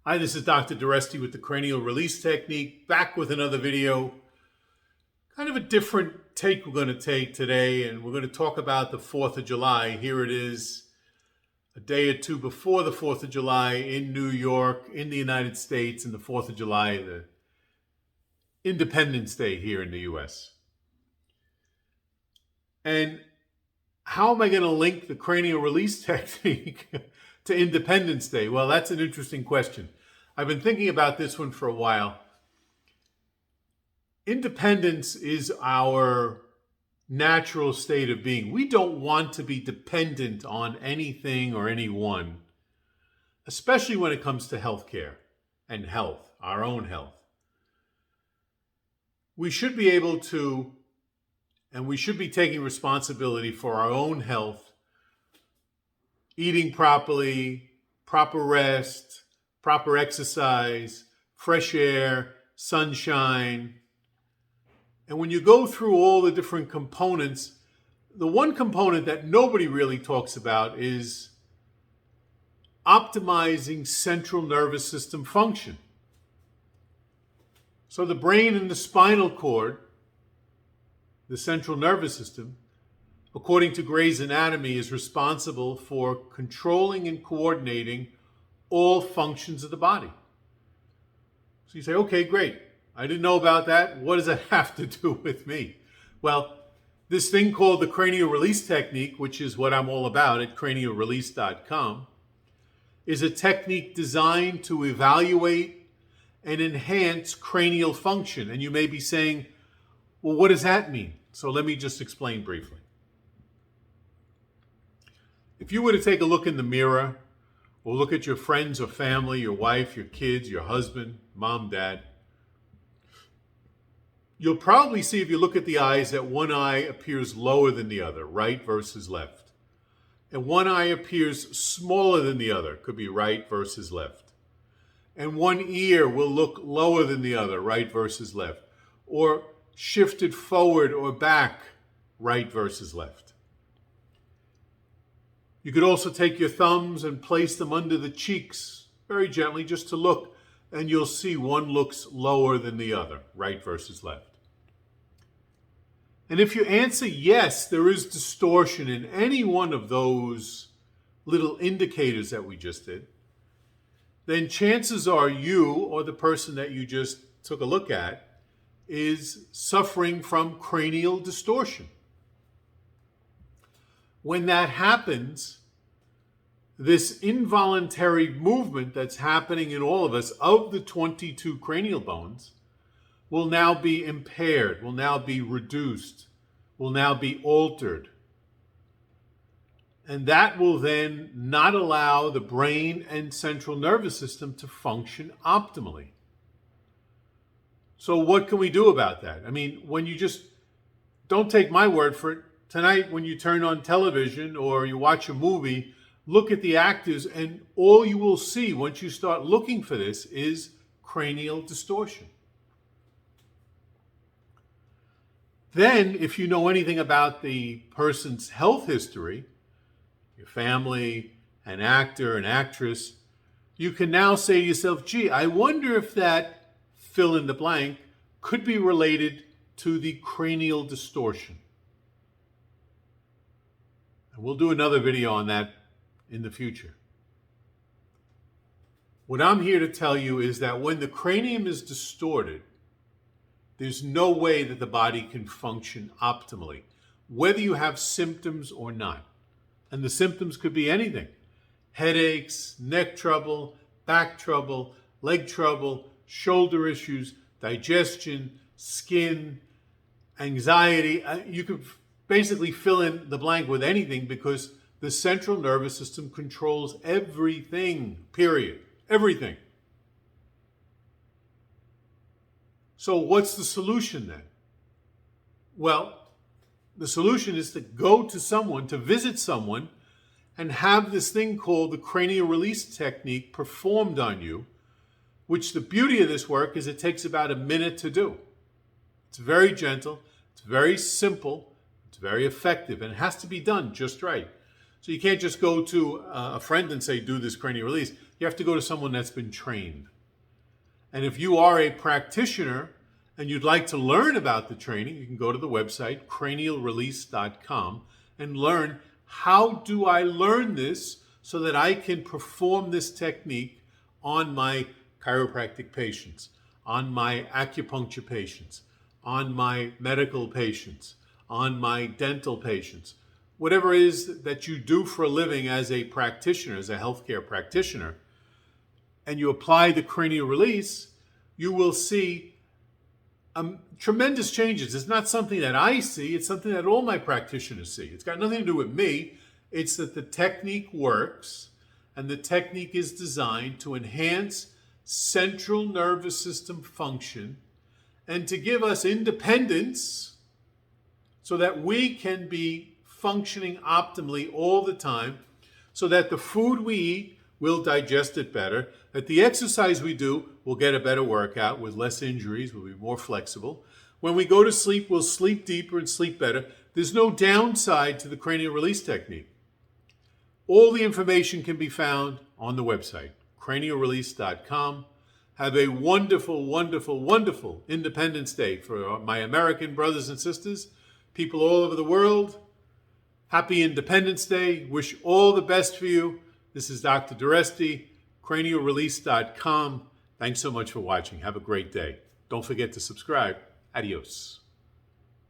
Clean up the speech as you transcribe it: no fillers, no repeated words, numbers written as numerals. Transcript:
Hi, this is Dr. Doreste with the Cranial Release Technique, back with another video. Kind of a different take we're going to take today, and we're going to talk about the 4th of July. Here it is, a day or two before the 4th of July in New York, in the United States, and the 4th of July, the Independence Day here in the US. And how am I going to link the cranial release technique to Independence Day? Well, that's an interesting question. I've been thinking about this one for a while. Independence is our natural state of being. We don't want to be dependent on anything or anyone, especially when it comes to healthcare and health, our own health. We should be able to, and we should be taking responsibility for our own health, eating properly, proper rest, proper exercise, fresh air, sunshine. And when you go through all the different components, the one component that nobody really talks about is optimizing central nervous system function. So the brain and the spinal cord, the central nervous system, according to Gray's Anatomy, is responsible for controlling and coordinating all functions of the body. So you say, okay, great. I didn't know about that. What does that have to do with me? Well, this thing called the Cranial Release Technique, which is what I'm all about at cranialrelease.com, is a technique designed to evaluate and enhance cranial function. And you may be saying, well, what does that mean? So let me just explain briefly. If you were to take a look in the mirror, or look at your friends or family, your wife, your kids, your husband, mom, dad, you'll probably see, if you look at the eyes, that one eye appears lower than the other, right versus left. And one eye appears smaller than the other, could be right versus left. And one ear will look lower than the other, right versus left. Or shifted forward or back, right versus left. You could also take your thumbs and place them under the cheeks very gently just to look, and you'll see one looks lower than the other, right versus left. And if you answer yes, there is distortion in any one of those little indicators that we just did, then chances are you or the person that you just took a look at is suffering from cranial distortion. When that happens, this involuntary movement that's happening in all of us of the 22 cranial bones will now be impaired, will now be reduced, will now be altered. And that will then not allow the brain and central nervous system to function optimally. So what can we do about that? I mean, when you just, don't take my word for it, tonight when you turn on television or you watch a movie, look at the actors, and all you will see once you start looking for this is cranial distortion. Then, if you know anything about the person's health history, your family, an actor, an actress, you can now say to yourself, gee, I wonder if that fill in the blank could be related to the cranial distortion. And we'll do another video on that in the future. What I'm here to tell you is that when the cranium is distorted, there's no way that the body can function optimally, whether you have symptoms or not. And the symptoms could be anything: headaches, neck trouble, back trouble, leg trouble, shoulder issues, digestion, skin, anxiety. You could basically fill in the blank with anything, because the central nervous system controls everything, period. Everything. So what's the solution then? Well, the solution is to go to someone, to visit someone, and have this thing called the cranial release technique performed on you, which the beauty of this work is it takes about a minute to do. It's very gentle, it's very simple, it's very effective, and it has to be done just right. So you can't just go to a friend and say, do this cranial release. you have to go to someone that's been trained. And if you are a practitioner and you'd like to learn about the training, you can go to the website, cranialrelease.com, and learn how do I learn this so that I can perform this technique on my chiropractic patients, on my acupuncture patients, on my medical patients, on my dental patients. Whatever it is that you do for a living as a practitioner, as a healthcare practitioner, and you apply the cranial release, you will see tremendous changes. It's not something that I see, it's something that all my practitioners see. It's got nothing to do with me. It's that the technique works, and the technique is designed to enhance central nervous system function and to give us independence so that we can be functioning optimally all the time, so that the food we eat will digest it better, that the exercise we do will get a better workout with less injuries, we'll be more flexible. When we go to sleep, we'll sleep deeper and sleep better. There's no downside to the cranial release technique. All the information can be found on the website, cranialrelease.com. Have a wonderful, wonderful, wonderful Independence Day for my American brothers and sisters, people all over the world. Happy Independence Day. Wish all the best for you. This is Dr. Doreste, cranialrelease.com. Thanks so much for watching. Have a great day. Don't forget to subscribe. Adios.